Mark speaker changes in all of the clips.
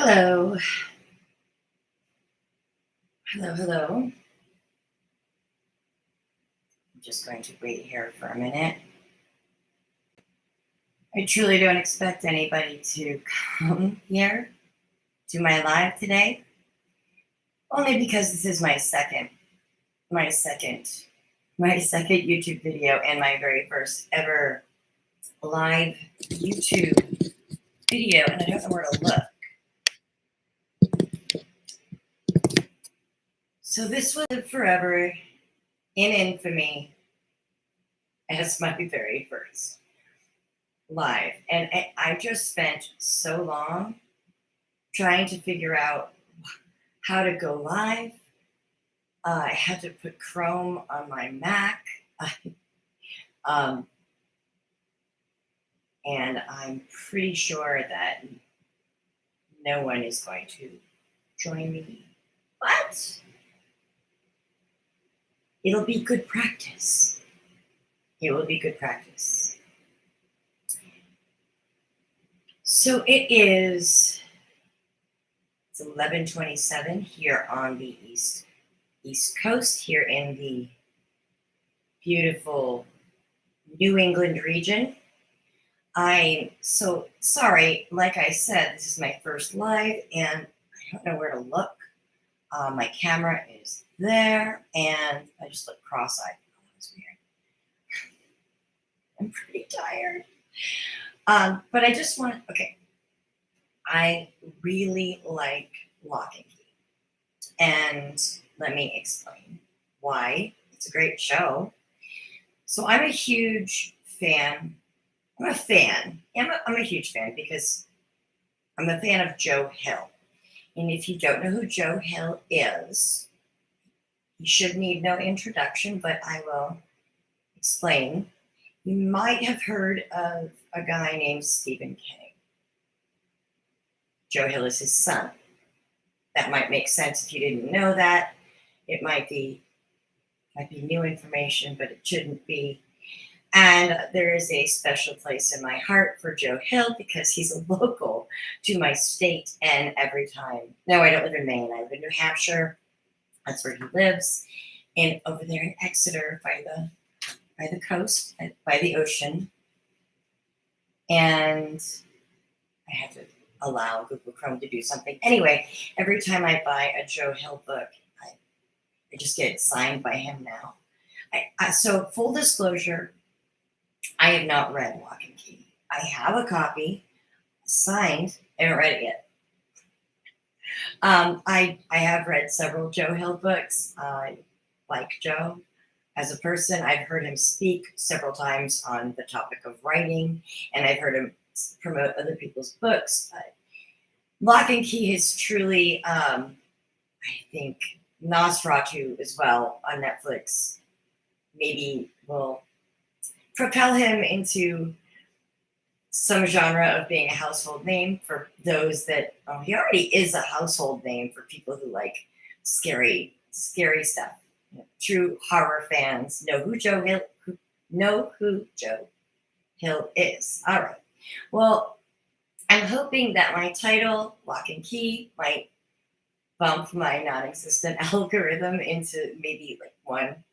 Speaker 1: Hello. Hello. I'm just going to wait here for a minute. I truly don't expect anybody to come here to my live today, only because this is my second YouTube video and my very first ever live YouTube video, and I don't know where to look. So this will live forever in infamy as my very first live. And I just spent so long trying to figure out how to go live. I had to put Chrome on my Mac. And I'm pretty sure that no one is going to join me. But it'll be good practice. It will be good practice. So it's 11:27 here on the East Coast, here in the beautiful New England region. I'm so sorry. Like I said, this is my first live, and I don't know where to look. My camera is there, and I just look cross-eyed. Oh, that was weird. I'm pretty tired. But I just want to, okay. I really like Locke and Key. And let me explain why. It's a great show. So I'm a huge fan. I'm a huge fan because I'm a fan of Joe Hill. And if you don't know who Joe Hill is, you should need no introduction, but I will explain. You might have heard of a guy named Stephen King. Joe Hill is his son. That might make sense if you didn't know that. It might be new information, but it shouldn't be. And there is a special place in my heart for Joe Hill because he's a local to my state. And every time, no, I don't live in Maine. I live in New Hampshire. That's where he lives. And over there in Exeter by the coast, by the ocean. And I had to allow Google Chrome to do something. Anyway, every time I buy a Joe Hill book, I just get it signed by him now. So full disclosure, I have not read Locke and Key. I have a copy signed. I haven't read it yet. I have read several Joe Hill books. I like Joe as a person. I've heard him speak several times on the topic of writing, and I've heard him promote other people's books. Locke and Key is truly, I think, Nosferatu as well on Netflix maybe will propel him into some genre of being a household name for those that, he already is a household name for people who like scary stuff. True horror fans know who Joe Hill is. All right. Well, I'm hoping that my title, Locke and Key, might bump my non-existent algorithm into maybe like 1,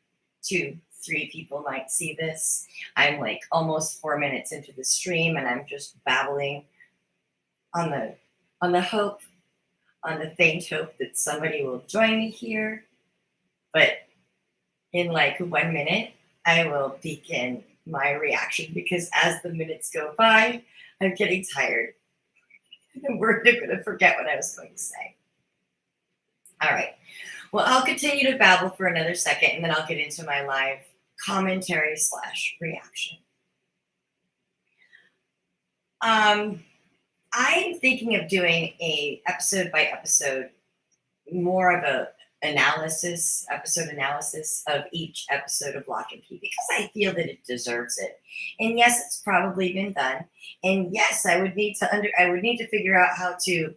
Speaker 1: 2, 3 people might see this. I'm like almost 4 minutes into the stream, and I'm just babbling on the faint hope that somebody will join me here. But in like 1 minute, I will begin my reaction because as the minutes go by, I'm getting tired. And we're going to forget what I was going to say. All right. Well, I'll continue to babble for another second, and then I'll get into my live commentary / reaction. I'm thinking of doing a episode by episode, more of a episode analysis of each episode of Locke and Key because I feel that it deserves it. And yes, it's probably been done. And yes, I would need to figure out how to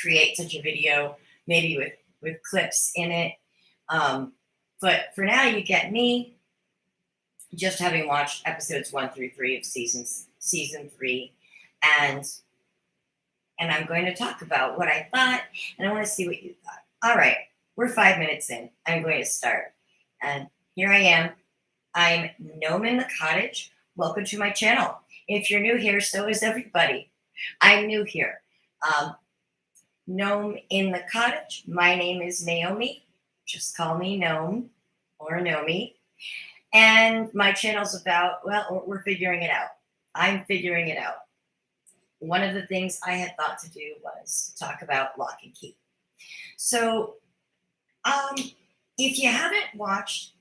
Speaker 1: create such a video, maybe with clips in it. But for now, you get me just having watched episodes 1 through 3 of season 3, and and I'm going to talk about what I thought, and I want to see what you thought. All right, we're 5 minutes in. I'm going to start. And here I am. I'm Gnome in the Cottage. Welcome to my channel. If you're new here, so is everybody. I'm new here. Gnome in the Cottage. My name is Naomi. Just call me Gnome or Nomi. And my channel's about, well, we're figuring it out. I'm figuring it out. One of the things I had thought to do was talk about Locke and Key. So, if you haven't watched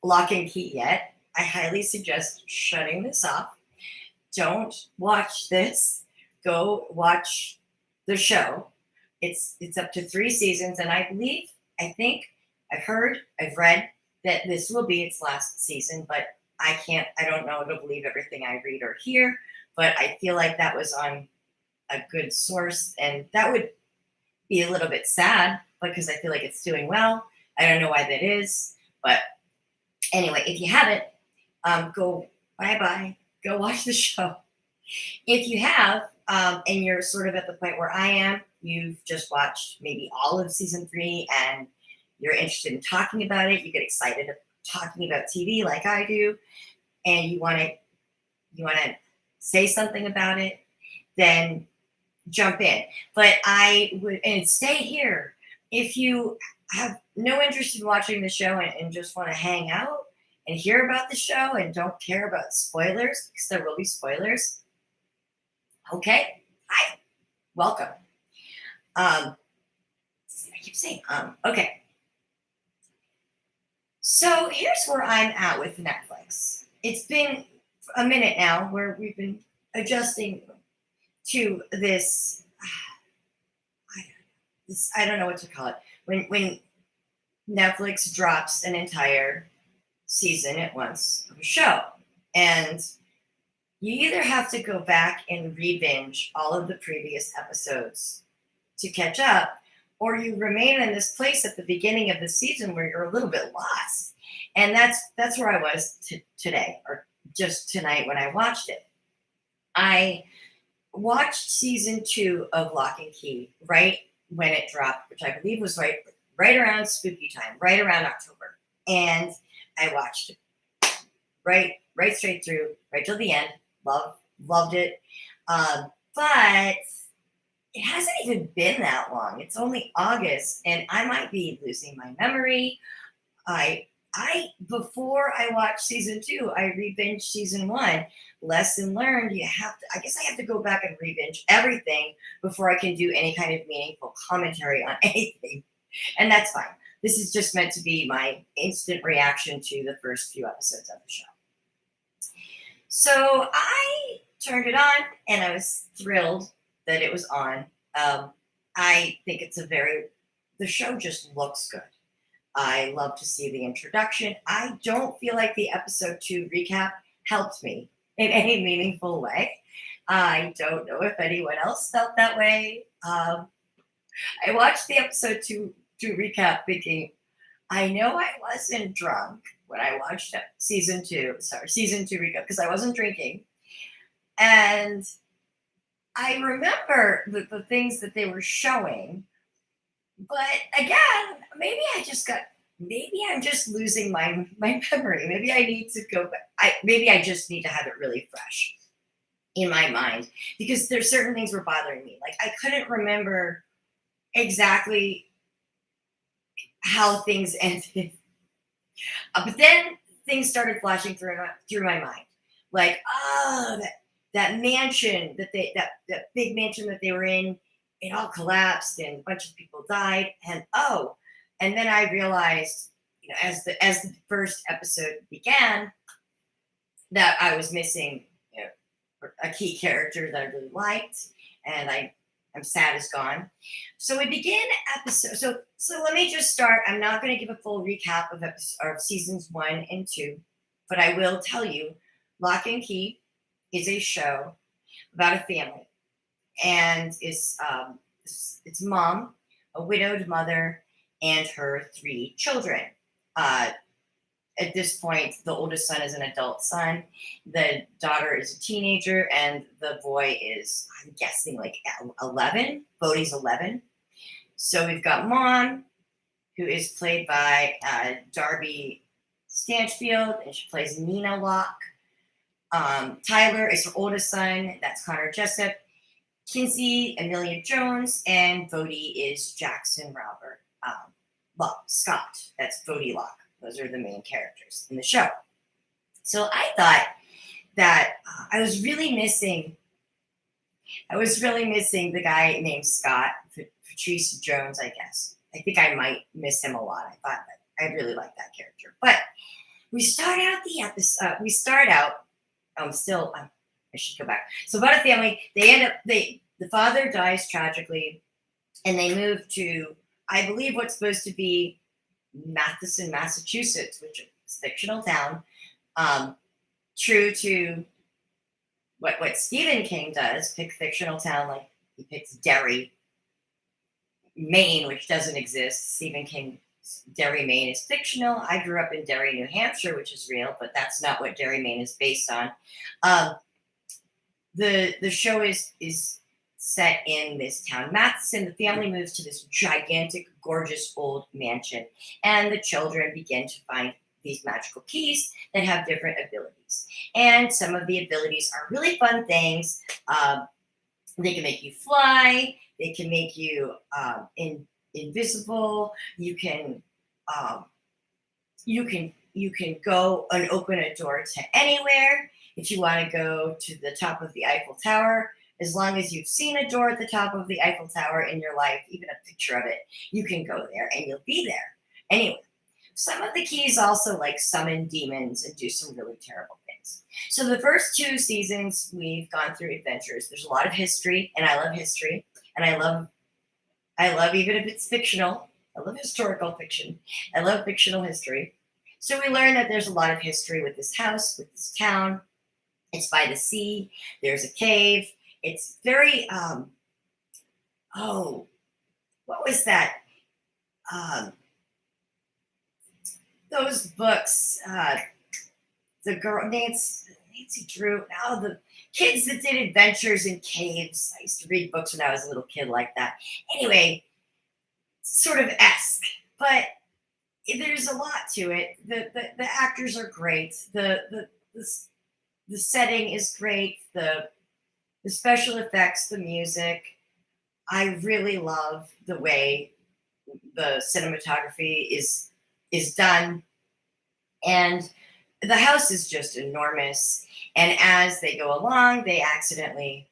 Speaker 1: Locke and Key yet, I highly suggest shutting this off. Don't watch this. Go watch the show. It's up to 3 seasons, and I think, I've heard, I've read that this will be its last season, but I don't know to believe everything I read or hear, but I feel like that was on a good source, and that would be a little bit sad because I feel like it's doing well. I don't know why that is, but anyway, if you haven't, go bye-bye. Go watch the show. If you have, and you're sort of at the point where I am, you've just watched maybe all of season 3 and you're interested in talking about it, you get excited talking about TV like I do, and you want to say something about it, then jump in. But I would, and stay here. If you have no interest in watching the show and just want to hang out and hear about the show and don't care about spoilers, because there will be spoilers, okay, hi, welcome. I keep saying okay. So here's where I'm at with Netflix. It's been a minute now where we've been adjusting to this. I don't know what to call it. When Netflix drops an entire season at once of a show, and you either have to go back and re-binge all of the previous episodes to catch up, or you remain in this place at the beginning of the season where you're a little bit lost. And that's where I was today, or just tonight when I watched it. I watched season 2 of Locke and Key right when it dropped, which I believe was right around spooky time, right around October. And I watched it right straight through, right till the end. Loved it. But it hasn't even been that long. It's only August, and I might be losing my memory. Before I watched season 2, I re-binged season 1. Lesson learned, I guess I have to go back and re-binge everything before I can do any kind of meaningful commentary on anything. And that's fine. This is just meant to be my instant reaction to the first few episodes of the show. So I turned it on, and I was thrilled that it was on. I think the show just looks good. I love to see the introduction. I don't feel like the episode 2 recap helped me in any meaningful way. I don't know if anyone else felt that way. I watched the episode 2 recap thinking, I know I wasn't drunk when I watched season 2 recap, because I wasn't drinking. And I remember the things that they were showing, but again, maybe I'm just losing my memory. Maybe I need to go back. Maybe I just need to have it really fresh in my mind, because there's certain things were bothering me. Like, I couldn't remember exactly how things ended. But then things started flashing through my mind. Like, that mansion that big mansion that they were in, it all collapsed and a bunch of people died. And then I realized, as the first episode began, that I was missing, a key character that I really liked, and I'm sad is gone. So we begin episode. So let me just start. I'm not going to give a full recap of seasons 1 and 2, but I will tell you, Locke and Key is a show about a family, and it's mom, a widowed mother, and her 3 children. at this point, the oldest son is an adult son. The daughter is a teenager, and the boy is, I'm guessing, like 11. Bodhi's 11. So we've got Mom, who is played by Darby Stanchfield, and she plays Nina Locke. Tyler is her oldest son. That's Connor Jessup. Kinsey, Amelia Jones, and Bodhi is Jackson Robert. Scott. That's Bodhi Locke. Those are the main characters in the show. So I thought that I was really missing the guy named Scott, Patrice Jones, I guess. I think I might miss him a lot. I thought that I really like that character. But we start out the episode. I should go back. So about a family, the father dies tragically, and they move to, I believe, what's supposed to be Matheson, Massachusetts, which is a fictional town. True to what Stephen King does, pick fictional town, like he picks Derry, Maine, which doesn't exist. Stephen King's Derry, Maine is fictional. I grew up in Derry, New Hampshire, which is real, but that's not what Derry, Maine is based on. The show is set in this town, Matheson. The family moves to this gigantic, gorgeous old mansion, and the children begin to find these magical keys that have different abilities. And some of the abilities are really fun things. They can make you fly. They can make you invisible. You can go and open a door to anywhere. If you want to go to the top of the Eiffel Tower, as long as you've seen a door at the top of the Eiffel Tower in your life, even a picture of it, you can go there and you'll be there. Anyway, some of the keys also like summon demons and do some really terrible things. So the first 2 seasons, we've gone through adventures. There's a lot of history, and I love history, and I love even if it's fictional. I love historical fiction. I love fictional history. So we learn that there's a lot of history with this house, with this town. It's by the sea. There's a cave. It's very, what was that? Those books, the girl, Nancy Drew, the kids that did adventures in caves. I used to read books when I was a little kid like that. Anyway, sort of esque, but there's a lot to it. The actors are great. The setting is great. The special effects, the music. I really love the way the cinematography is done. And the house is just enormous. And as they go along, they accidentally,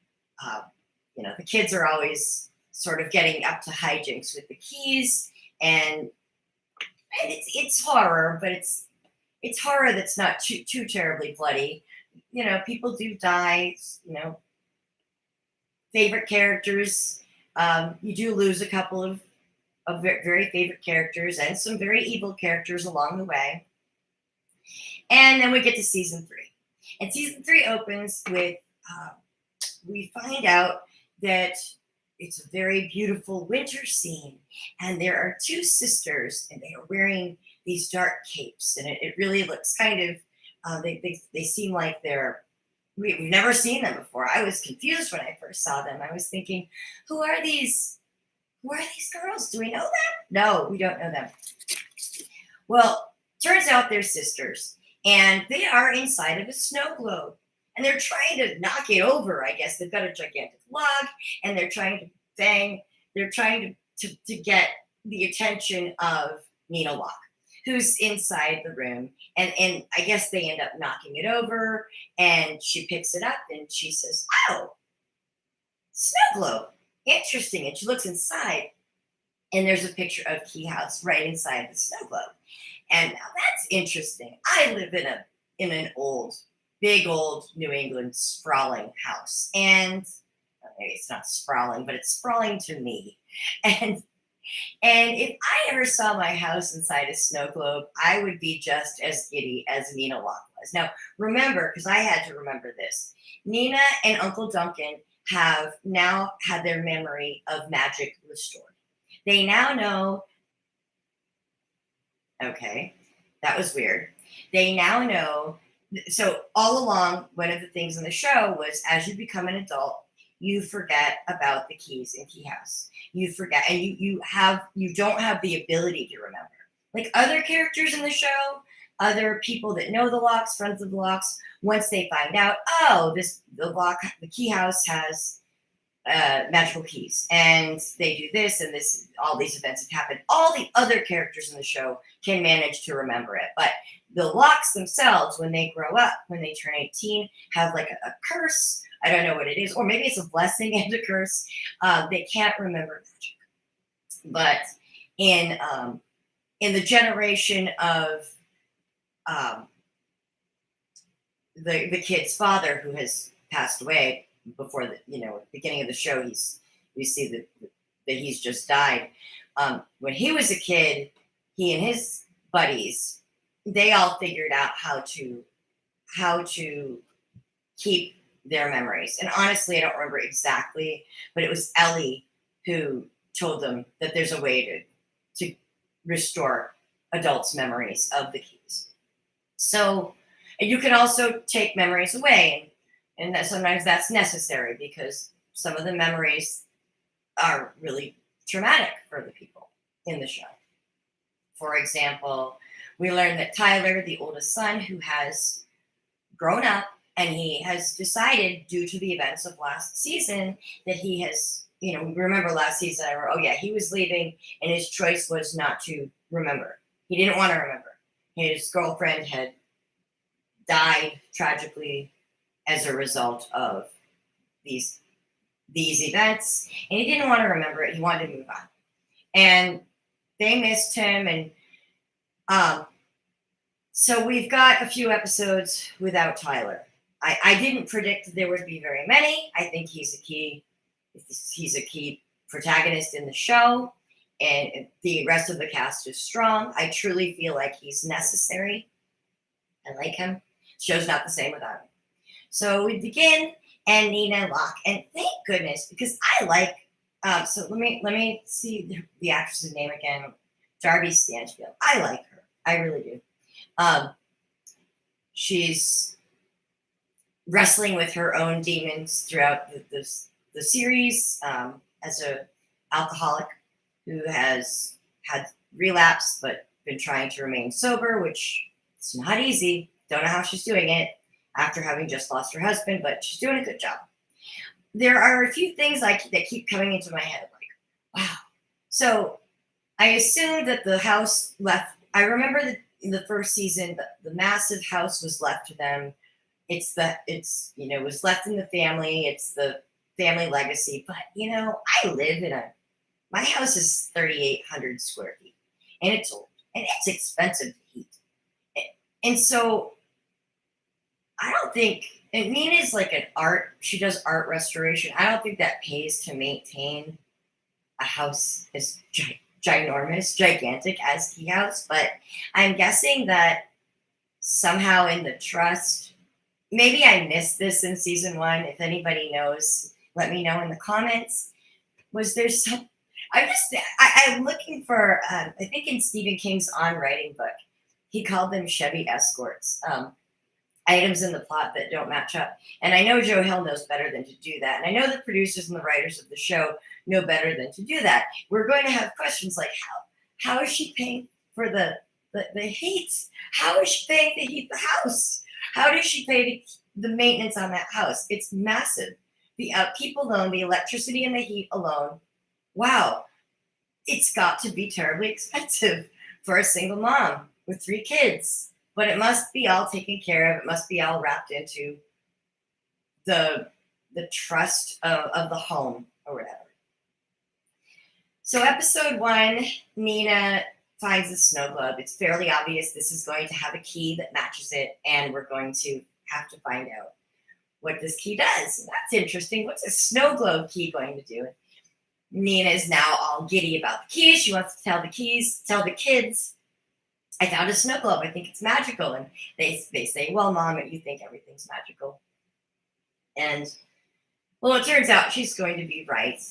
Speaker 1: the kids are always sort of getting up to hijinks with the keys. And it's horror, but it's horror that's not too terribly bloody. People do die, favorite characters. You do lose a couple of very favorite characters and some very evil characters along the way. And then we get to season 3. And season 3 opens with, we find out that it's a very beautiful winter scene. And there are 2 sisters, and they are wearing these dark capes. And it really looks kind of, they seem like we've never seen them before. I was confused when I first saw them. I was thinking, who are these girls? Do we know them? No, we don't know them. Well, turns out they're sisters, and they are inside of a snow globe, and they're trying to knock it over. I guess they've got a gigantic log, and they're trying to bang. They're trying to get the attention of Nina Locke, who's inside the room, and I guess they end up knocking it over, and she picks it up, and she says, "Oh, snow globe. Interesting." And she looks inside, and there's a picture of Key House right inside the snow globe. And now that's interesting. I live in an big old New England sprawling house, and maybe it's not sprawling, but it's sprawling to me. And if I ever saw my house inside a snow globe, I would be just as giddy as Nina Locke was. Now, remember, because I had to remember this, Nina and Uncle Duncan have now had their memory of magic restored. They now know, okay, that was weird. They now know. So all along, one of the things in the show was as you become an adult, you forget about the keys in Key House. You forget, and you don't have the ability to remember. Like other characters in the show, other people that know the Locks, friends of the Locks, once they find out, oh, the Key House has magical keys, and they do this, and this, all these events have happened. All the other characters in the show can manage to remember it, but the Locks themselves, when they grow up, when they turn 18, have like a curse. I don't know what it is, or maybe it's a blessing and a curse. They can't remember magic. But in the generation of the kid's father, who has passed away before the beginning of the show, we see that he's just died. When he was a kid, he and his buddies, they all figured out how to keep their memories. And honestly, I don't remember exactly, but it was Ellie who told them that there's a way to restore adults' memories of the keys. So you can also take memories away, and that sometimes that's necessary because some of the memories are really traumatic for the people in the show. For example, we learn that Tyler, the oldest son, who has grown up, and he has decided, due to the events of last season, that he has, remember last season, he was leaving, and his choice was not to remember. He didn't want to remember. His girlfriend had died tragically as a result of these events, and he didn't want to remember it. He wanted to move on. And they missed him, and so we've got a few episodes without Tyler. I didn't predict that there would be very many. I think he's a key protagonist in the show, and the rest of the cast is strong. I truly feel like he's necessary. I like him. Show's not the same without him. So we begin, and Nina and Locke, and thank goodness, because I like. So let me see the actress's name again. Darby Stanfield. I like her. I really do. She's wrestling with her own demons throughout the series, as a alcoholic who has had relapse but been trying to remain sober, which is not easy. Don't know how she's doing it after having just lost her husband, but she's doing a good job. There are a few things that keep coming into my head, like, wow. So I assumed that the house left. I remember that in the first season, the massive house was left to them. It was left in the family. It's the family legacy. But I live my house is 3,800 square feet, and it's old, and it's expensive to heat. And so I don't think, and Nina's like she does art restoration. I don't think that pays to maintain a house as gigantic as Key House, but I'm guessing that somehow in the trust, maybe I missed this in season 1. If anybody knows, let me know in the comments. Was there some, I'm looking for, I think in Stephen King's On Writing book, he called them Chevy escorts. Items in the plot that don't match up. And I know Joe Hill knows better than to do that. And I know the producers and the writers of the show know better than to do that. We're going to have questions like, how is she paying for the heat? How is she paying to heat the house? How does she pay the maintenance on that house? It's massive. The upkeep alone, the electricity and the heat alone, wow, it's got to be terribly expensive for a single mom with 3 kids. But it must be all taken care of. It must be all wrapped into the trust of the home or whatever. So episode 1, Nina finds a snow globe. It's fairly obvious this is going to have a key that matches it, and we're going to have to find out what this key does. That's interesting. What's a snow globe key going to do? Nina is now all giddy about the keys. She wants to tell the kids, I found a snow globe. I think it's magical. And they say, well, Mom, you think everything's magical. And, well, it turns out she's going to be right.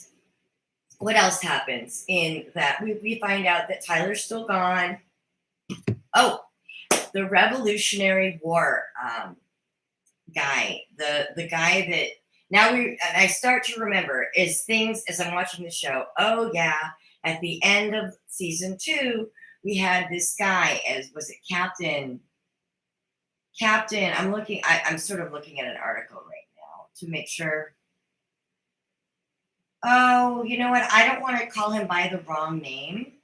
Speaker 1: What else happens in that? We find out that Tyler's still gone. Oh, the Revolutionary War guy, the guy that now I start to remember is things as I'm watching the show. Oh yeah, at the end of season 2, we had this guy as was it Captain. I'm looking. I'm sort of looking at an article right now to make sure. Oh, you know what? I don't want to call him by the wrong name.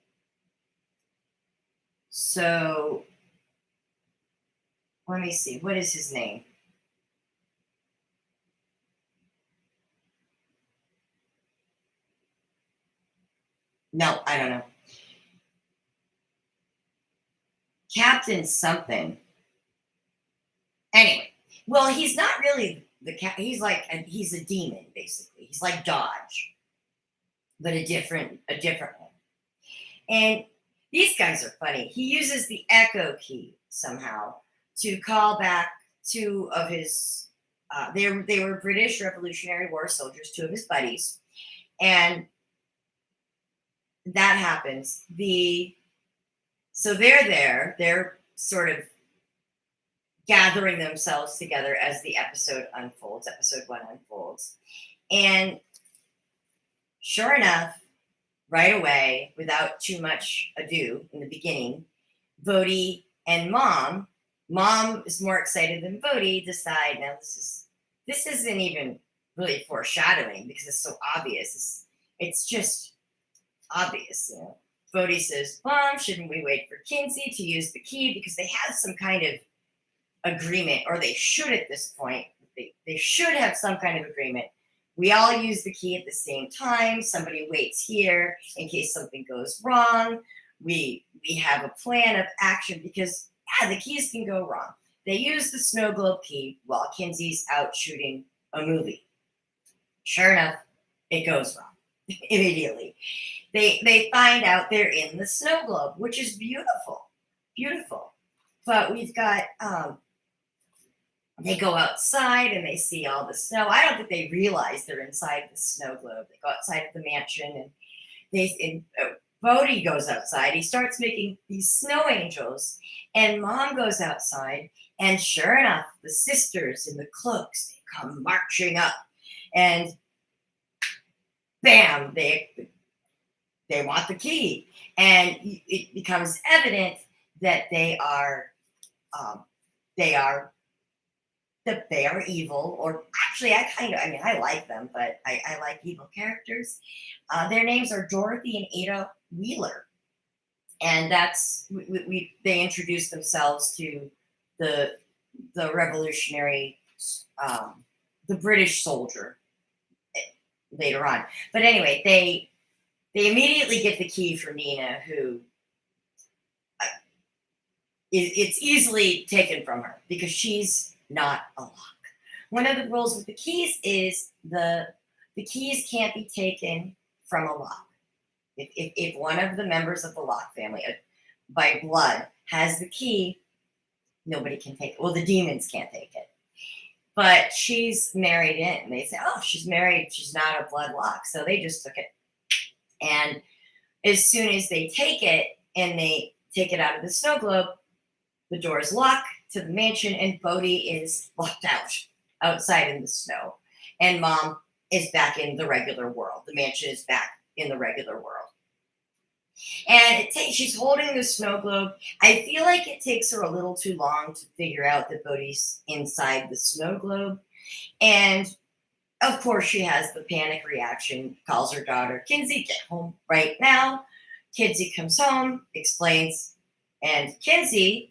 Speaker 1: So let me see. What is his name? No, I don't know. Captain something. Anyway, well, he's not really the cat. He's a demon basically. He's like Dodge, but a different one. And these guys are funny. He uses the echo key somehow to call back two of his. They were British Revolutionary War soldiers, two of his buddies, and that happens. So they're there. They're sort of gathering themselves together as the episode unfolds. Episode 1 unfolds, and sure enough, right away, without too much ado in the beginning, Bodhi and Mom is more excited than Bodhi, decide now this isn't even really foreshadowing because it's so obvious. It's just obvious, you know. Bodhi says, Mom, shouldn't we wait for Kinsey to use the key? Because they have some kind of agreement, or they should at this point. They should have some kind of agreement. We all use the key at the same time. Somebody waits here in case something goes wrong. We have a plan of action because the keys can go wrong. They use the snow globe key while Kinsey's out shooting a movie. Sure enough, it goes wrong immediately. They find out they're in the snow globe, which is beautiful, beautiful. But we've got they go outside and they see all the snow. I don't think they realize they're inside the snow globe. They go outside of the mansion and Bodhi goes outside. He starts making these snow angels, and Mom goes outside. And sure enough, the sisters in the cloaks, they come marching up, and bam, they want the key, and it becomes evident that they are evil, or actually, I like them, but I like evil characters. Their names are Dorothy and Ada Wheeler, and that's they introduce themselves to the revolutionary, the British soldier later on. But anyway, they immediately get the key from Nina, who it's easily taken from her because she's not a Locke. One of the rules with the keys is the keys can't be taken from a Locke. If one of the members of the Locke family by blood has the key, nobody can take it. Well, the demons can't take it. But she's married in. They say, oh, she's married. She's not a blood Locke. So they just took it. And as soon as they take it and they take it out of the snow globe, the doors lock to the mansion and Bodhi is locked outside in the snow. And Mom is back in the regular world. The mansion is back in the regular world. And she's holding the snow globe. I feel like it takes her a little too long to figure out that Bodhi's inside the snow globe. And of course, she has the panic reaction, calls her daughter, Kinsey, get home right now. Kinsey comes home, explains, and Kinsey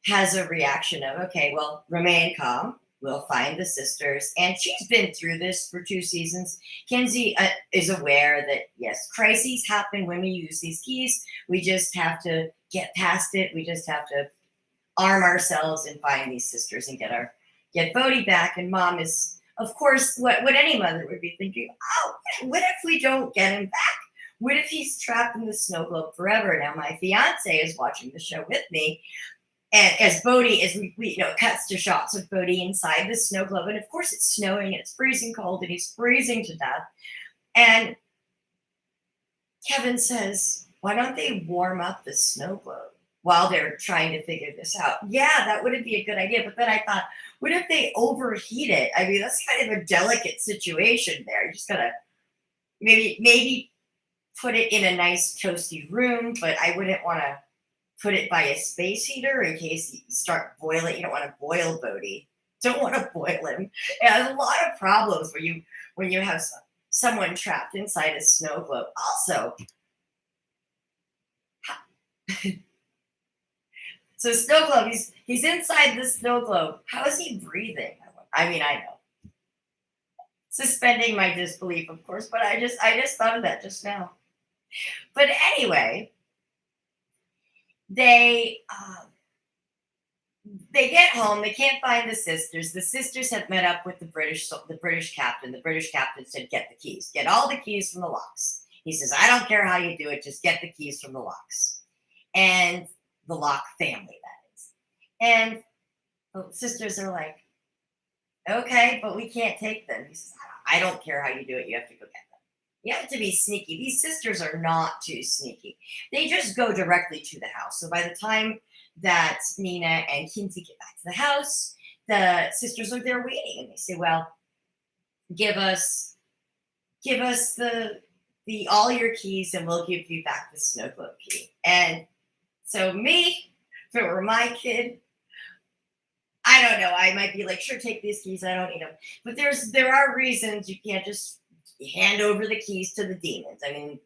Speaker 1: has a reaction of, okay, well, remain calm. We'll find the sisters. And she's been through this for 2 seasons. Kinsey is aware that, yes, crises happen when we use these keys. We just have to get past it. We just have to arm ourselves and find these sisters and get Bodhi back. And Mom is, of course, what any mother would be thinking, oh, what if we don't get him back? What if he's trapped in the snow globe forever? Now, my fiance is watching the show with me. And as Bodhi, as we cuts to shots of Bodhi inside the snow globe. And of course it's snowing and it's freezing cold and he's freezing to death. And Kevin says, why don't they warm up the snow globe? while they're trying to figure this out. Yeah, that wouldn't be a good idea. But then I thought, what if they overheat it? I mean, that's kind of a delicate situation there. You just gotta maybe put it in a nice toasty room, but I wouldn't want to put it by a space heater in case you start boiling. You don't want to boil Bodhi. Don't want to boil him. It has a lot of problems when you have someone trapped inside a snow globe. Also, so snow globe, he's inside the snow globe. How is he breathing? I mean, I know. Suspending my disbelief, of course, but I just thought of that just now. But anyway, they get home. They can't find the sisters. The sisters have met up with the British captain. The British captain said, "Get the keys. Get all the keys from the Locks." He says, "I don't care how you do it. Just get the keys from the Locks." And the Locke family, that is. And the sisters are like, "Okay, but we can't take them." He says, "I don't care how you do it. You have to go get them. You have to be sneaky." These sisters are not too sneaky. They just go directly to the house. So by the time that Nina and Kinsey get back to the house, the sisters are there waiting, and they say, "Well, give us the all your keys, and we'll give you back the snow globe key." And so me, if it were my kid, I don't know. I might be like, "Sure, take these keys. I don't need them." But there are reasons you can't just hand over the keys to the demons. I mean,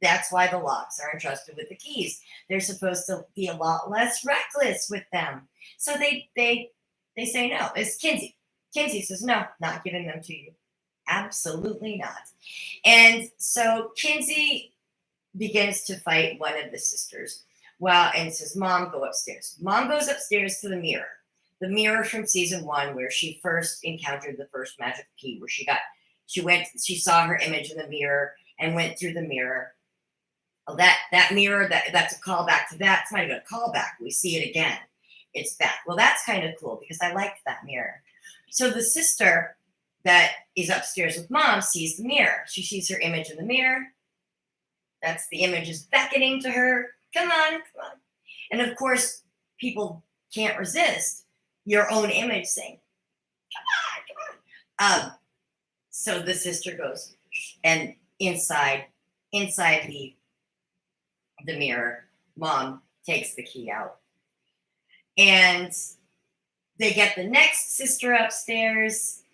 Speaker 1: that's why the Locks are entrusted with the keys. They're supposed to be a lot less reckless with them. So they say no. It's Kinsey. Kinsey says, "No, not giving them to you. Absolutely not." And so Kinsey begins to fight one of the sisters. And says, "Mom, go upstairs." Mom goes upstairs to the mirror. The mirror from season 1, where she first encountered the first magic key, where she saw her image in the mirror and went through the mirror. Oh, that mirror, that's a callback to that. It's not even a callback. We see it again. It's back. Well, that's kind of cool because I liked that mirror. So the sister that is upstairs with Mom sees the mirror. She sees her image in the mirror. That's the image is beckoning to her. Come on, come on. And of course, people can't resist your own image saying, "Come on, come on." So the sister goes, and inside the mirror, Mom takes the key out. And they get the next sister upstairs.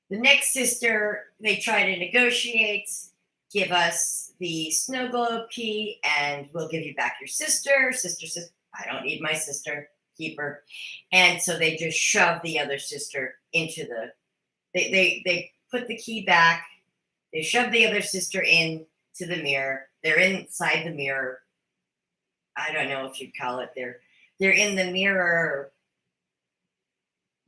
Speaker 1: The next sister, they try to negotiate. "Give us the snow globe key and we'll give you back your sister." Sister says, "I don't need my sister. Keep her." And so they just shove the other sister into they put the key back. They shove the other sister into the mirror. They're inside the mirror. I don't know if you'd call it. They're in the mirror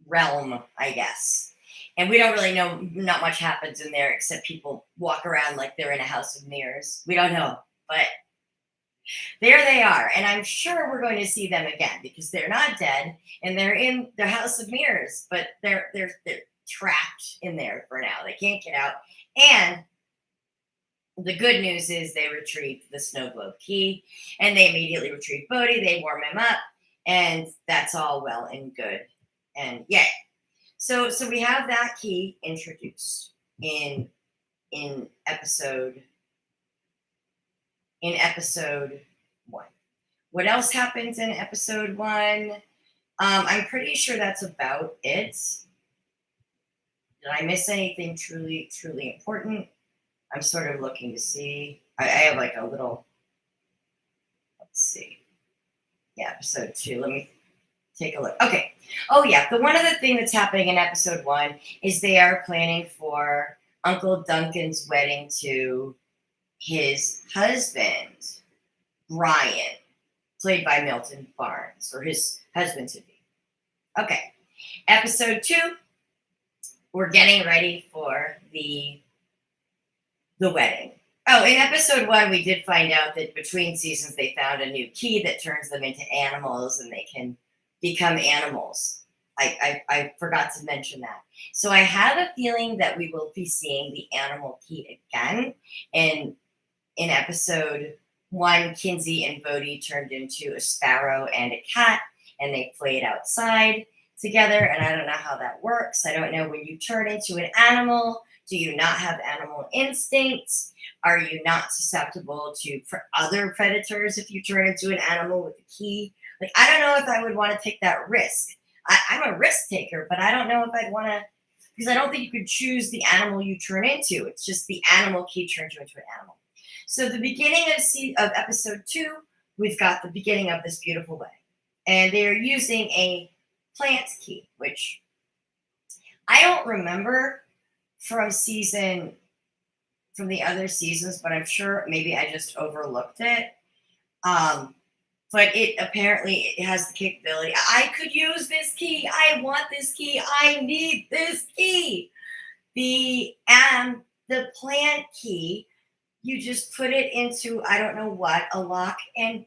Speaker 1: realm, I guess. And we don't really know. Not much happens in there except people walk around like they're in a house of mirrors. We don't know, but there they are. And I'm sure we're going to see them again because they're not dead and they're in their house of mirrors, but they're trapped in there for now. They can't get out. And the good news is they retrieved the snow globe key and they immediately retrieve Bodhi. They warm him up and that's all well and good. And yay. So we have that key introduced in episode 1. What else happens in episode 1? I'm pretty sure that's about it. Did I miss anything truly, truly important? I'm sort of looking to see. I have like a little, let's see. Yeah, episode 2. Let me take a look. Okay. Oh, yeah. The one other thing that's happening in episode 1 is they are planning for Uncle Duncan's wedding to his husband, Brian, played by Milton Barnes, or his husband to be. Okay. Episode 2, we're getting ready for the wedding. Oh, in episode 1, we did find out that between seasons, they found a new key that turns them into animals and they can become animals. I forgot to mention that. So I have a feeling that we will be seeing the animal key again in episode one, Kinsey and Bodhi turned into a sparrow and a cat, and they played outside together. And I don't know how that works. I don't know, when you turn into an animal, do you not have animal instincts? Are you not susceptible to other predators if you turn into an animal with a key? Like, I don't know if I would want to take that risk. I'm a risk taker, but I don't know if I'd want to, because I don't think you could choose the animal you turn into. It's just the animal key turns you into an animal. So the beginning of episode 2, we've got the beginning of this beautiful wedding. And they're using a plant key, which I don't remember from the other seasons, but I'm sure maybe I just overlooked it. But it has the capability. I could use this key. I want this key. I need this key. The plant key, you just put it into, I don't know what, a lock, and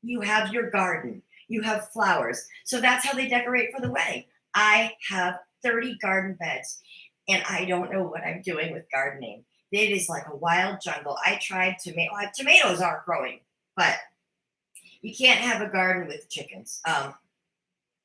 Speaker 1: you have your garden. You have flowers. So that's how they decorate for the wedding. I have 30 garden beds, and I don't know what I'm doing with gardening. It is like a wild jungle. I tried tomatoes aren't growing, but you can't have a garden with chickens.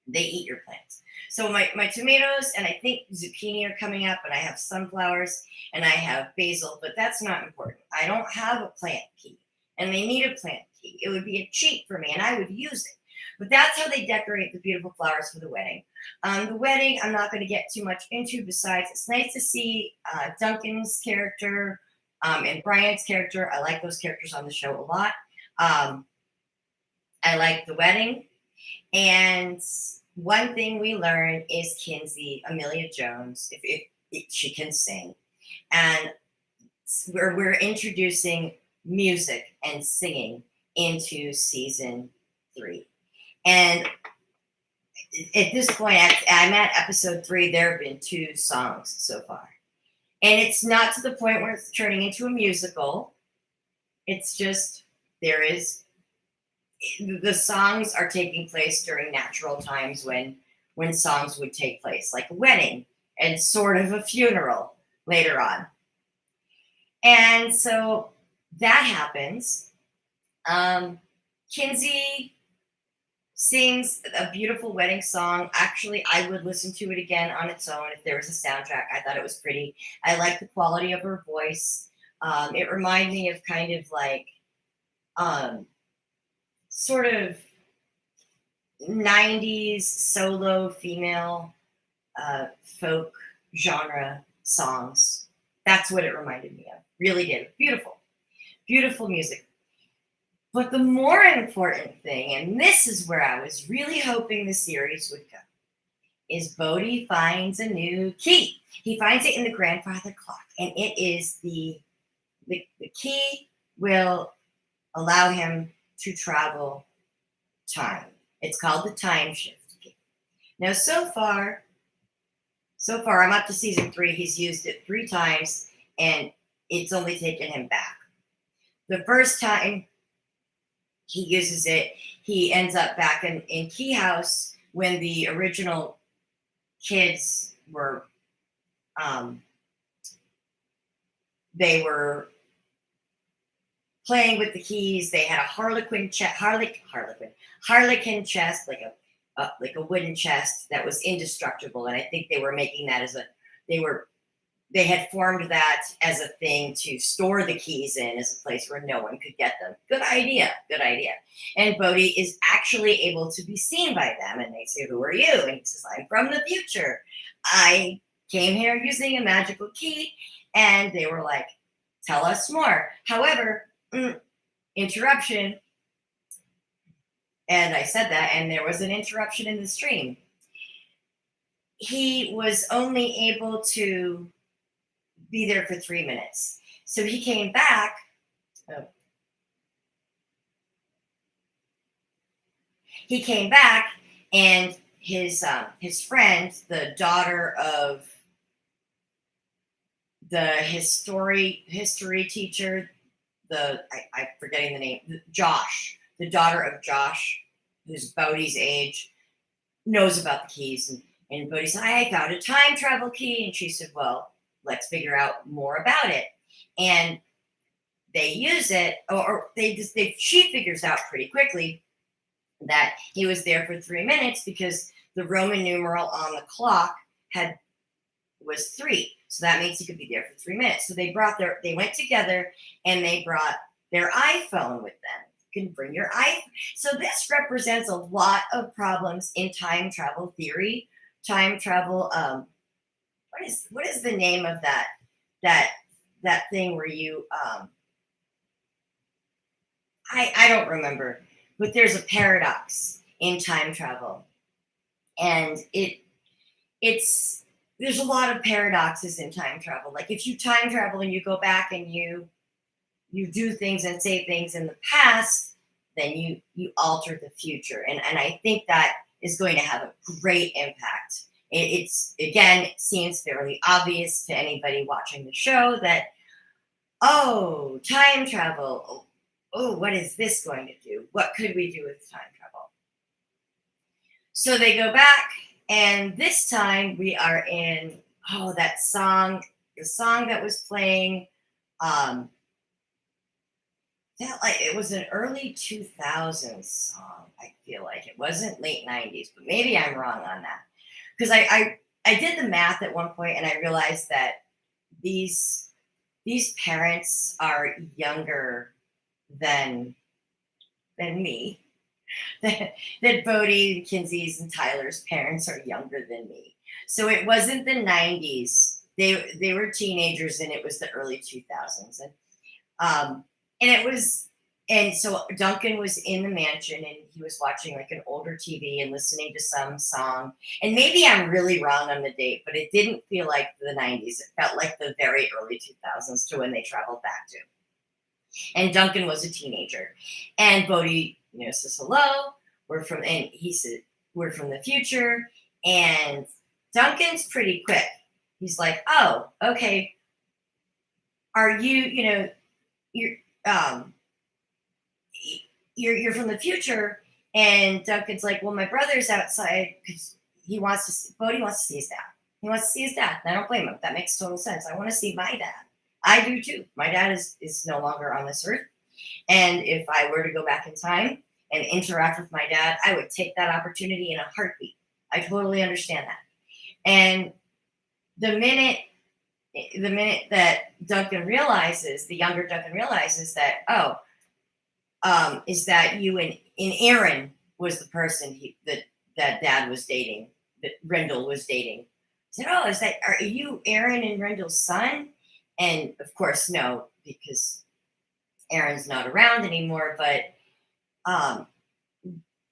Speaker 1: They eat your plants. So my tomatoes and I think zucchini are coming up, and I have sunflowers and I have basil, but that's not important. I don't have a plant key, and they need a plant key. It would be a cheat for me, and I would use it. But that's how they decorate the beautiful flowers for the wedding. The wedding, I'm not going to get too much into, besides it's nice to see Duncan's character and Brian's character. I like those characters on the show a lot. I like the wedding. And one thing we learn is Kinsey, Amelia Jones, if she can sing. And we're introducing music and singing into season 3. And at this point, I'm at episode 3. There have been 2 songs so far. And it's not to the point where it's turning into a musical. It's just, the songs are taking place during natural times when songs would take place, like a wedding and sort of a funeral later on. And so that happens. Kinsey sings a beautiful wedding song. Actually, I would listen to it again on its own if there was a soundtrack. I thought it was pretty. I like the quality of her voice. It reminded me of kind of like sort of 90s solo female folk genre songs. That's what it reminded me of. Really did. Beautiful. Beautiful music. But the more important thing, and this is where I was really hoping the series would go, is Bodhi finds a new key. He finds it in the grandfather clock, and it is the key will allow him to travel time. It's called the time shift key. Now, so far, I'm up to season 3. He's used it 3 times, and it's only taken him back. The first time he uses it, he ends up back in Key House when the original kids were, they were playing with the keys. They had a harlequin chest, like a wooden chest that was indestructible. And I think they were making that they had formed that as a thing to store the keys in, as a place where no one could get them. Good idea. And Bodhi is actually able to be seen by them. And they say, "Who are you?" And he says, "I'm from the future. I came here using a magical key." And they were like, "Tell us more." However, interruption. And I said that, and there was an interruption in the stream. He was only able to be there for 3 minutes. So he came back. He came back, and his friend, the daughter of the history teacher, I'm forgetting the name, Josh, the daughter of Josh, who's Bodhi's age, knows about the keys. And Bodhi said, "I found a time travel key." And she said, "Well, let's figure out more about it." And they use it, or she figures out pretty quickly that he was there for 3 minutes because the Roman numeral on the clock was 3. So that means he could be there for 3 minutes. So they went together and they brought their iPhone with them. You can bring your iPhone. So this represents a lot of problems in time travel theory. Time travel. What is the name of that thing where you I don't remember, but there's a paradox in time travel, and there's a lot of paradoxes in time travel. Like if you time travel and you go back and you do things and say things in the past, then you alter the future, and I think that is going to have a great impact. It seems fairly obvious to anybody watching the show that, oh, time travel. Oh, what is this going to do? What could we do with time travel? So they go back, and this time we are in, that song, the song that was playing, it was an early 2000s song. I feel like it wasn't late 90s, but maybe I'm wrong on that. Because I did the math at one point, and I realized that these parents are younger than me. That Bodie, Kinsey's, and Tyler's parents are younger than me. So it wasn't the 90s. They were teenagers, and it was the early 2000s. And so Duncan was in the mansion, and he was watching like an older TV and listening to some song. And maybe I'm really wrong on the date, but it didn't feel like the 90s. It felt like the very early 2000s to when they traveled back to. And Duncan was a teenager. And Bodie, says hello. He said, we're from the future. And Duncan's pretty quick. He's like, oh, okay. Are you, you're from the future. And Duncan's like, well, my brother's outside because Bodie wants to see his dad. He wants to see his dad. And I don't blame him. That makes total sense. I want to see my dad. I do too. My dad is no longer on this earth. And if I were to go back in time and interact with my dad, I would take that opportunity in a heartbeat. I totally understand that. And the minute that the younger Duncan realizes that, is that you and Aaron was the person that Dad was dating, that Rendell was dating. I said, are you Aaron and Rendell's son? And of course, no, because Aaron's not around anymore. But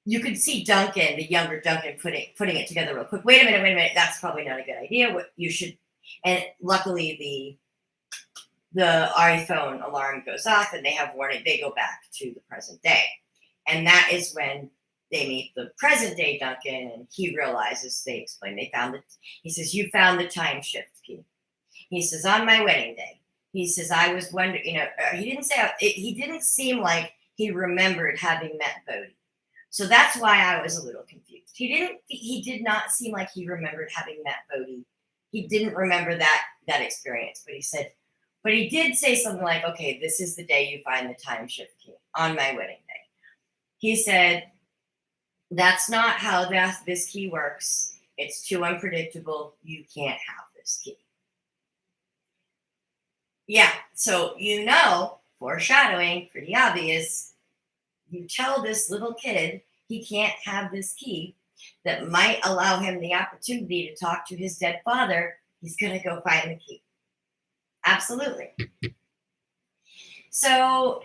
Speaker 1: you could see Duncan, the younger Duncan, putting it together real quick. Wait a minute. That's probably not a good idea. What you should, and luckily the iPhone alarm goes off, and they have warning. They go back to the present day, and that is when they meet the present day Duncan, and he realizes they explain he says, you found the time shift key. He says, on my wedding day. He says, I was wondering, he didn't say, he didn't seem like he remembered having met Bodie. So that's why I was a little confused. He did not seem like he remembered having met Bodie. He didn't remember that experience, but he did say something like, okay, this is the day you find the time shift key, on my wedding day. He said, that's not how this key works. It's too unpredictable. You can't have this key. Yeah, so foreshadowing, pretty obvious. You tell this little kid he can't have this key that might allow him the opportunity to talk to his dead father. He's going to go find the key. Absolutely. So,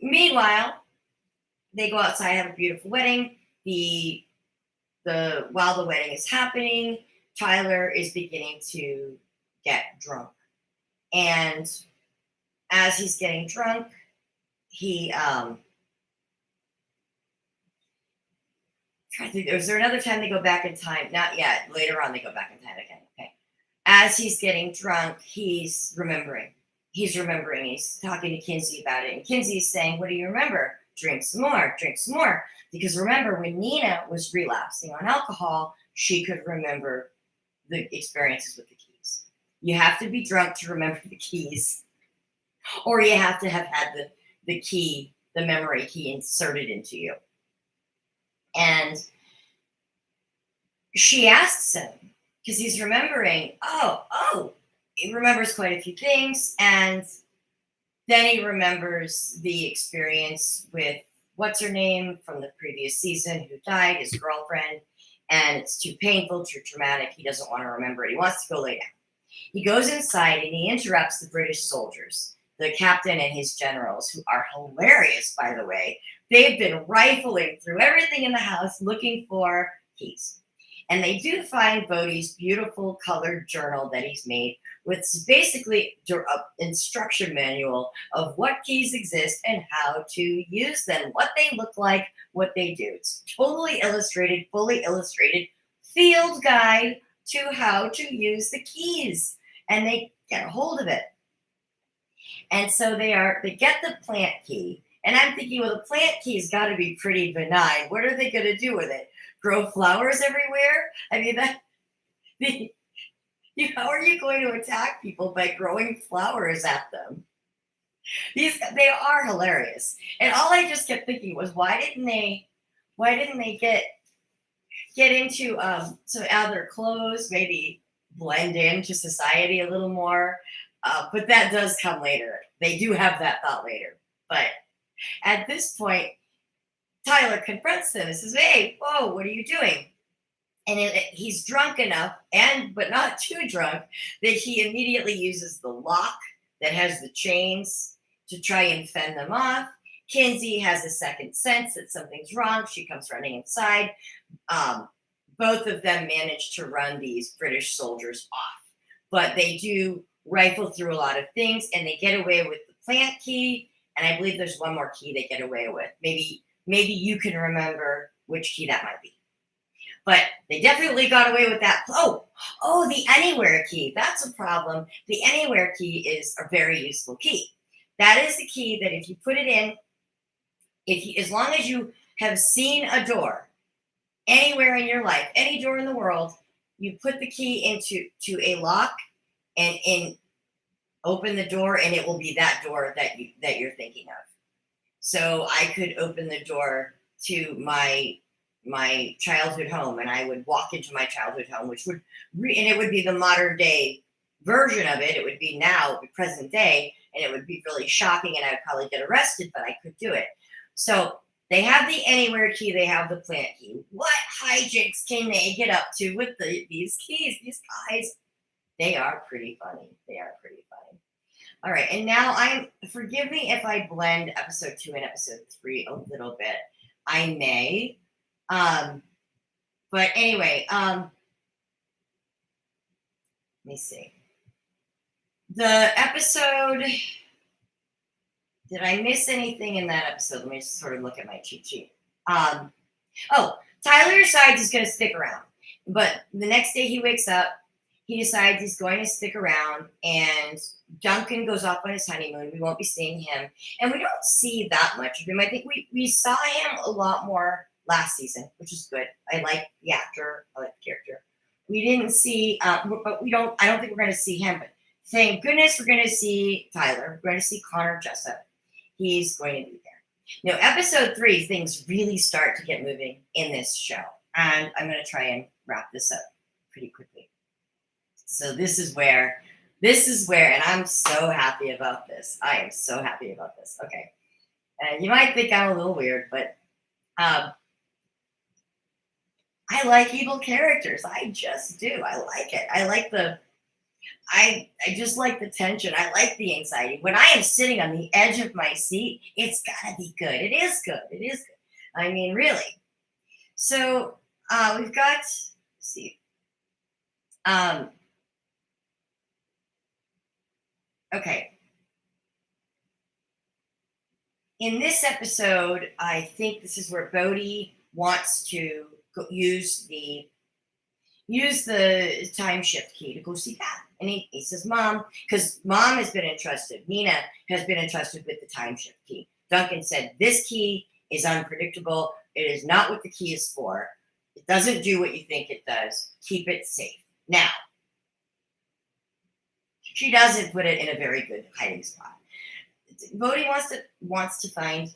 Speaker 1: meanwhile, they go outside, have a beautiful wedding. While the wedding is happening, Tyler is beginning to get drunk. And as he's getting drunk, he is there another time they go back in time? Not yet. Later on, they go back in time again. Okay. As he's getting drunk, he's remembering. He's talking to Kinsey about it. And Kinsey's saying, what do you remember? Drink some more. Because remember, when Nina was relapsing on alcohol, she could remember the experiences with the keys. You have to be drunk to remember the keys. or you have to have had the key, the memory key inserted into you. And she asks him, because he's remembering, he remembers quite a few things. And then he remembers the experience with what's her name from the previous season who died, his girlfriend. And it's too painful, too traumatic. He doesn't want to remember it. He wants to go lay down. He goes inside and he interrupts the British soldiers, the captain and his generals, who are hilarious, by the way. They've been rifling through everything in the house looking for keys. And they do find Bodhi's beautiful colored journal that he's made with basically an instruction manual of what keys exist and how to use them, what they look like, what they do. It's totally illustrated, fully illustrated field guide to how to use the keys. And they get a hold of it. And so they get the plant key. And I'm thinking, well, the plant key's got to be pretty benign. What are they going to do with it? Grow flowers everywhere? I mean, how are you going to attack people by growing flowers at them? They are hilarious. And all I just kept thinking was, why didn't they get into some other clothes, maybe blend into society a little more? But that does come later. They do have that thought later. But at this point, Tyler confronts them and says, "Hey, whoa, what are you doing?" And he's drunk enough, but not too drunk, that he immediately uses the lock that has the chains to try and fend them off. Kinsey has a second sense that something's wrong. She comes running inside. Both of them manage to run these British soldiers off, but they do rifle through a lot of things, and they get away with the plant key. And I believe there's one more key they get away with. Maybe you can remember which key that might be. But they definitely got away with that. Oh, the anywhere key. That's a problem. The anywhere key is a very useful key. That is the key that if you put it in, as long as you have seen a door anywhere in your life, any door in the world, you put the key into a lock and open the door, and it will be that door that you're thinking of. So I could open the door to my childhood home, and I would walk into my childhood home, which would, and it would be the modern day version of it. It would be now, the present day, and it would be really shocking, and I would probably get arrested, but I could do it. So they have the anywhere key, they have the plant key. What hijinks can they get up to with these keys? These guys, they are pretty funny. They are pretty funny. All right, and now forgive me if I blend episode 2 and episode 3 a little bit. I may. But anyway, let me see. The episode, did I miss anything in that episode? Let me just sort of look at my cheat sheet. Tyler decides he's going to stick around. But the next day he wakes up, he decides he's going to stick around, and Duncan goes off on his honeymoon. We won't be seeing him. And we don't see that much of him. I think we saw him a lot more last season, which is good. I like the actor. I like the character. We didn't see, but I don't think we're going to see him. But thank goodness we're going to see Tyler. We're going to see Connor Jessup. He's going to be there. Now, episode 3, things really start to get moving in this show. And I'm going to try and wrap this up pretty quickly. So this is where, and I'm so happy about this. I am so happy about this. Okay. You might think I'm a little weird, but I like evil characters. I just do. I like it. I just like the tension. I like the anxiety. When I am sitting on the edge of my seat, it's gotta be good. It is good. It is good. I mean, really. So we've got, let's see. Okay. In this episode, I think this is where Bodhi wants to use the time shift key to go see Dad. And he says, Mom, because Mom has been entrusted, Nina has been entrusted with the time shift key. Duncan said, this key is unpredictable. It is not what the key is for. It doesn't do what you think it does. Keep it safe. Now, she doesn't put it in a very good hiding spot. Bodhi wants to find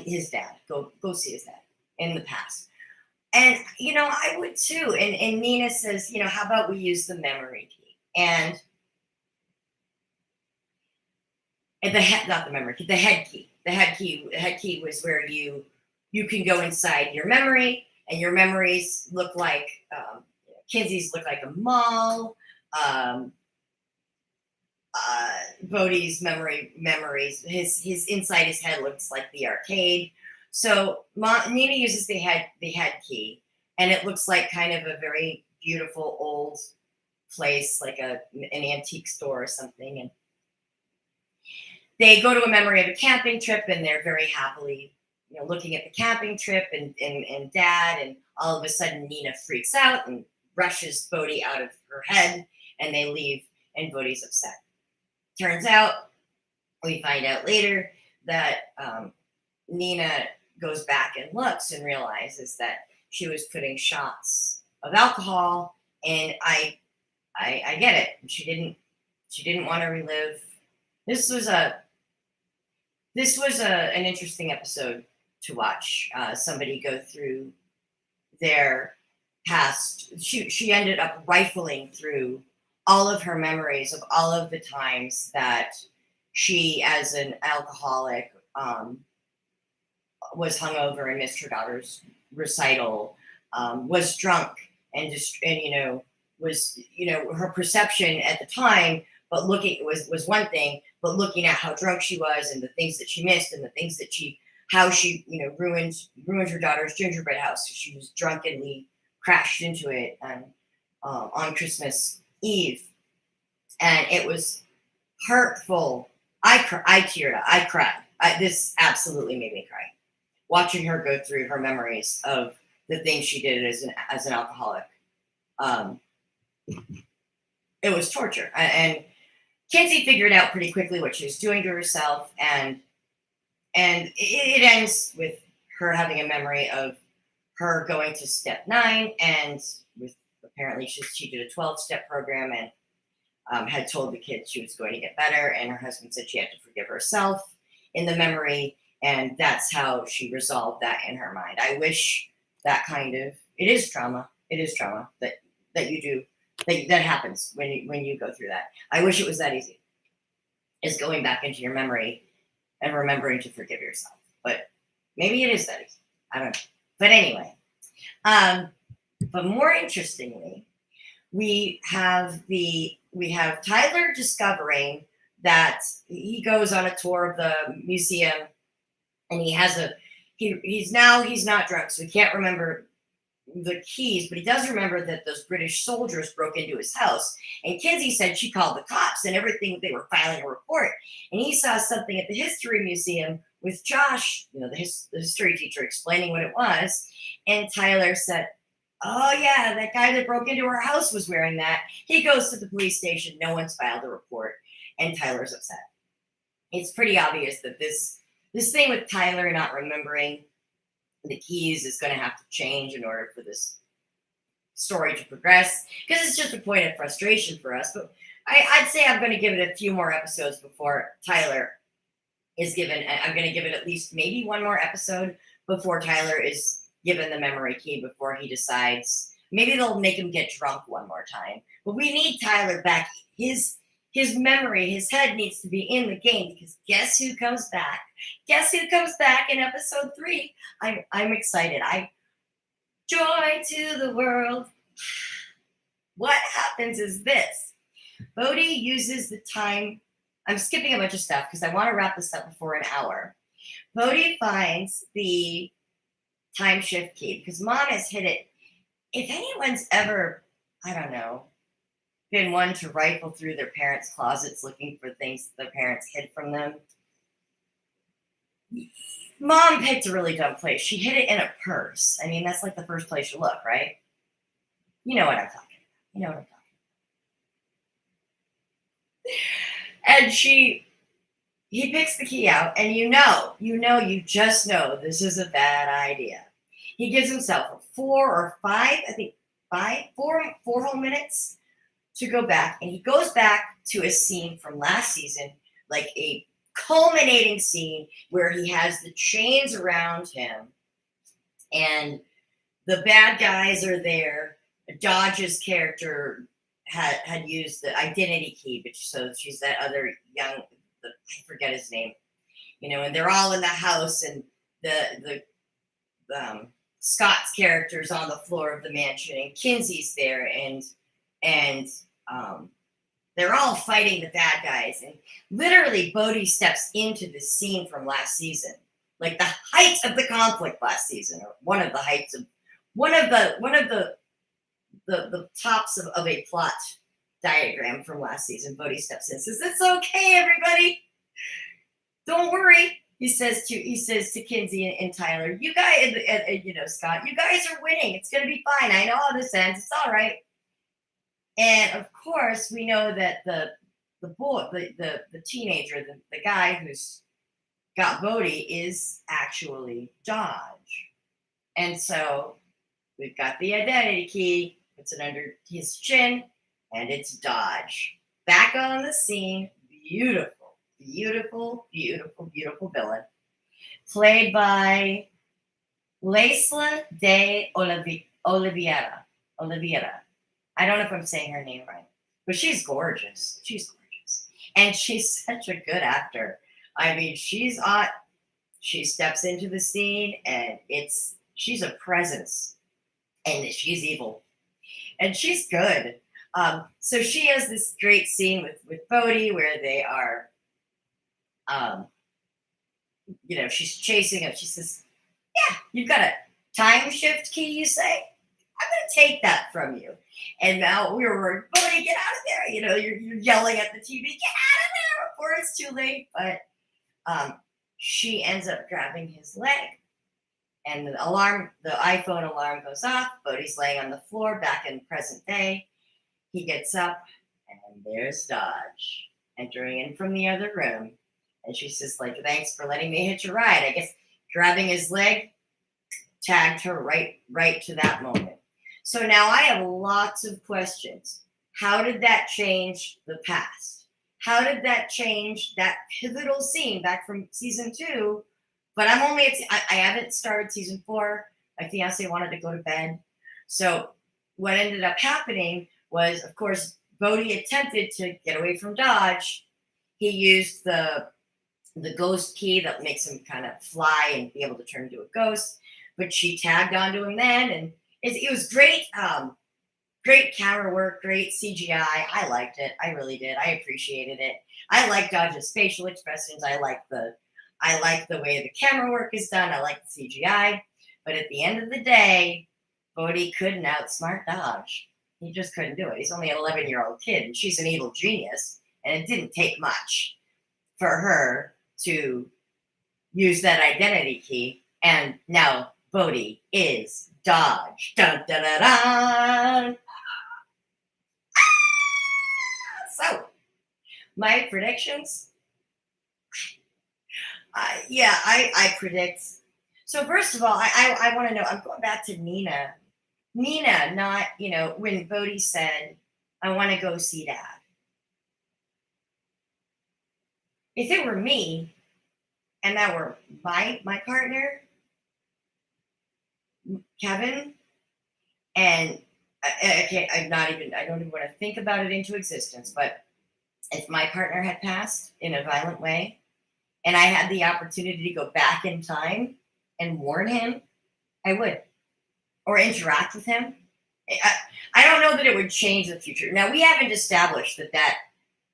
Speaker 1: his dad. Go see his dad in the past. And I would too. And Nina says, how about we use the memory key? And the head, not the memory key, the head key. The head key was where you can go inside your memory, and your memories look like Kinsey's look like a mall. Bodhi's memories, his inside his head looks like the arcade. So Nina uses the head key, and it looks like kind of a very beautiful old place, like an antique store or something. And they go to a memory of a camping trip, and they're very happily, looking at the camping trip and Dad, and all of a sudden Nina freaks out and rushes Bodhi out of her head, and they leave, and Bodhi's upset. Turns out, we find out later that Nina goes back and looks and realizes that she was putting shots of alcohol, and I get it. She didn't want to relive. This was an interesting episode to watch. Somebody go through their past. She ended up rifling through all of her memories of all of the times that she, as an alcoholic, was hungover and missed her daughter's recital, was drunk and was her perception at the time, but looking was one thing, but looking at how drunk she was and the things that she missed and the things that how she ruined her daughter's gingerbread house. She was drunkenly crashed into it on Christmas Eve, and it was hurtful. I teared up. I cried. This absolutely made me cry, watching her go through her memories of the things she did as an alcoholic. It was torture, and Kinsey figured out pretty quickly what she was doing to herself, and it ends with her having a memory of her going to step 9, and apparently she did a 12-step program, and had told the kids she was going to get better, and her husband said she had to forgive herself in the memory, and that's how she resolved that in her mind. I wish that it is trauma. It is trauma that you do, that happens when you go through that. I wish it was that easy. Is going back into your memory and remembering to forgive yourself. But maybe it is that easy. I don't know. But anyway, but more interestingly, we have Tyler discovering that he goes on a tour of the museum, and he's not drunk, so he can't remember the keys, but he does remember that those British soldiers broke into his house. And Kinsey said she called the cops and everything. They were filing a report, and he saw something at the history museum with Josh, the history teacher, explaining what it was. And Tyler said, "Oh yeah, that guy that broke into our house was wearing that." He goes to the police station. No one's filed a report, and Tyler's upset. It's pretty obvious that this thing with Tyler not remembering the keys is going to have to change in order for this story to progress, because it's just a point of frustration for us. But I'd say I'm going to give it a few more episodes before Tyler is given. I'm going to give it at least maybe one more episode before Tyler is given the memory key, before he decides. Maybe they'll make him get drunk one more time. But we need Tyler back. His memory, his head needs to be in the game, because guess who comes back? Guess who comes back in episode 3? I'm excited. Joy to the world. What happens is this. Bodhi uses the time. I'm skipping a bunch of stuff because I want to wrap this up before an hour. Bodhi finds the time shift key because Mom has hid it. If anyone's ever, I don't know, been one to rifle through their parents' closets looking for things their parents hid from them, Mom picked a really dumb place. She hid it in a purse. I mean, that's like the first place you look, right? You know what I'm talking about. And he picks the key out, and you just know this is a bad idea. He gives himself 4 or 5, I think 4 whole minutes to go back, and he goes back to a scene from last season like a culminating scene where he has the chains around him and the bad guys are there. Dodge's character had used the identity key, but so she's that other young, I forget his name, and they're all in the house, and the Scott's character's on the floor of the mansion, and Kinsey's there, and they're all fighting the bad guys, and literally Bodhi steps into the scene from last season, like the height of the conflict last season, or one of the heights of one of the tops of a plot diagram from last season. Bodhi steps in and says, "It's okay, everybody. Don't worry." He says to Kinsey and Tyler, "You guys, Scott, you guys are winning. It's going to be fine. I know how this ends. It's all right." And of course, we know that the boy, the teenager, the guy who's got Bodhi is actually Dodge. And so we've got the identity key, puts it under his chin, and it's Dodge. Back on the scene, beautiful, beautiful, beautiful, beautiful villain. Played by Laisla de Oliveira. I don't know if I'm saying her name right, but she's gorgeous. She's gorgeous. And she's such a good actor. I mean, she's hot. She steps into the scene, and she's a presence, and she's evil, and she's good. So she has this great scene with Bodhi where they are, she's chasing him. She says, "Yeah, you've got a time shift key, you say? I'm going to take that from you." And now we were, "Bodhi, get out of there." You're yelling at the TV, "Get out of there," before it's too late. But she ends up grabbing his leg, and the iPhone alarm goes off. Bodhi's laying on the floor back in present day. He gets up, and there's Dodge entering in from the other room. And she says, "Thanks for letting me hitch a ride." I guess grabbing his leg tagged her right to that moment. So now I have lots of questions. How did that change the past? How did that change that pivotal scene back from season 2? But I haven't started season 4. My fiance wanted to go to bed. So what ended up happening was, of course, Bodhi attempted to get away from Dodge. He used the ghost key that makes him kind of fly and be able to turn into a ghost. But she tagged onto him then, and it was great. Great camera work, great CGI. I liked it. I really did. I appreciated it. I like Dodge's facial expressions. I like the way the camera work is done. I like the CGI. But at the end of the day, Bodhi couldn't outsmart Dodge. He just couldn't do it. He's only an 11-year-old kid, and she's an evil genius. And it didn't take much for her to use that identity key. And now Bodhi is Dodge. Dun, dun, dun, dun. So, my predictions. I predict. So first of all, I want to know. I'm going back to Nina. Nina, not when Bodhi said, "I want to go see Dad." If it were me, and that were my partner, Kevin, and I don't even want to think about it into existence, but if my partner had passed in a violent way and I had the opportunity to go back in time and warn him, I would, or interact with him. I don't know that it would change the future. Now, we haven't established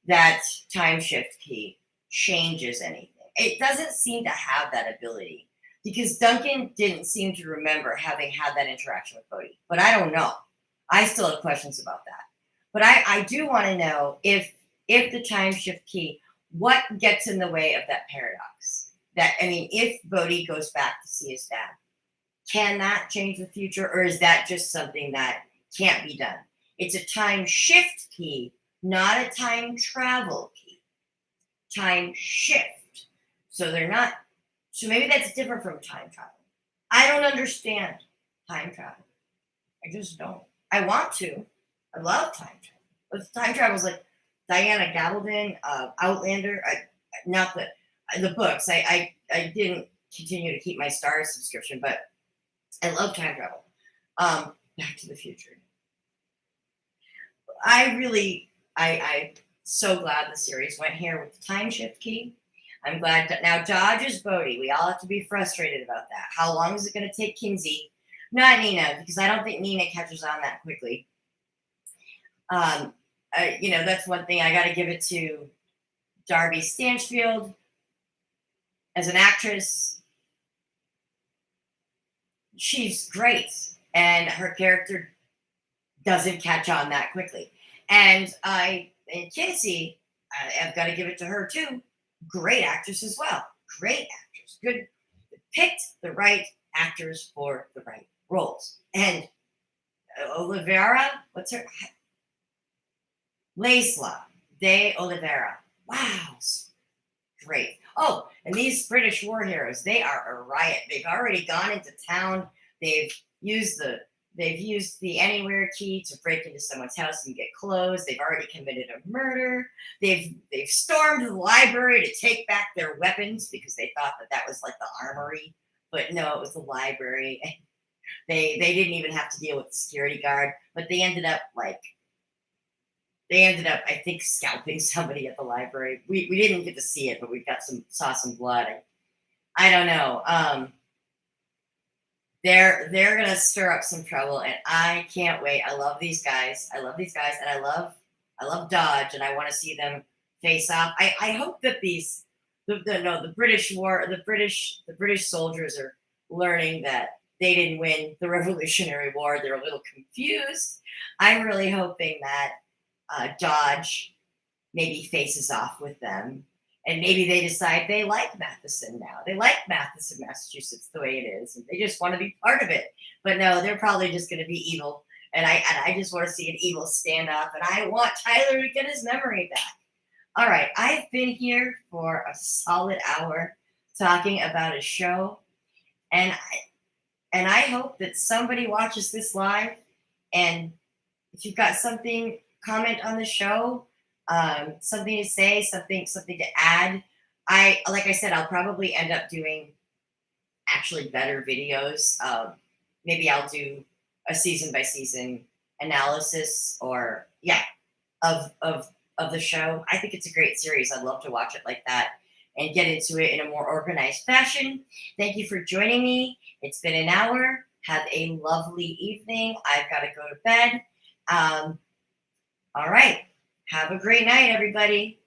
Speaker 1: that time shift key changes anything. It doesn't seem to have that ability, because Duncan didn't seem to remember having had that interaction with Bodhi. But I don't know. I still have questions about that. But I do want to know if the time shift key, what gets in the way of that paradox? If Bodhi goes back to see his dad, can that change the future? Or is that just something that can't be done? It's a time shift key, not a time travel key. Time shift. So maybe that's different from time travel. I don't understand time travel. I just don't. I want to. I love time travel. But time travel is like Diana Gabaldon, Outlander. not the books. I didn't continue to keep my Star subscription, but I love time travel. Back to the Future. I'm so glad the series went here with the time shift key. I'm glad that now Dodge is Bodhi. We all have to be frustrated about that. How long is it going to take Kinsey? Not Nina, because I don't think Nina catches on that quickly. That's one thing I got to give it to Darby Stanchfield as an actress. She's great, and her character doesn't catch on that quickly. And Kinsey, I've got to give it to her too. Great actress as well. Great actress. Good. Picked the right actors for the right roles. And Oliveira, what's her? Laisla de Oliveira. Wow. Great. Oh, and these British war heroes, they are a riot. They've already gone into town. They've used the anywhere key to break into someone's house and get clothes. They've already committed a murder. They've stormed the library to take back their weapons because they thought that was like the armory, but no, it was the library. They didn't even have to deal with the security guard, but they ended up, I think, scalping somebody at the library. We didn't get to see it, but we saw some blood. I don't know. They're gonna stir up some trouble, and I can't wait. I love these guys. And I love Dodge, and I want to see them face off. I hope that the British soldiers are learning that they didn't win the Revolutionary War. They're a little confused. I'm really hoping that Dodge maybe faces off with them. And maybe they decide they like Matheson now. They like Matheson, Massachusetts, the way it is. And they just want to be part of it. But no, they're probably just going to be evil. And I just want to see an evil standoff. And I want Tyler to get his memory back. All right. I've been here for a solid hour talking about a show. And I hope that somebody watches this live. And if you've got something, comment on the show. Something to say, something to add. Like I said, I'll probably end up doing actually better videos. Maybe I'll do a season by season analysis of the show. I think it's a great series. I'd love to watch it like that and get into it in a more organized fashion. Thank you for joining me. It's been an hour. Have a lovely evening. I've got to go to bed. All right. Have a great night, everybody.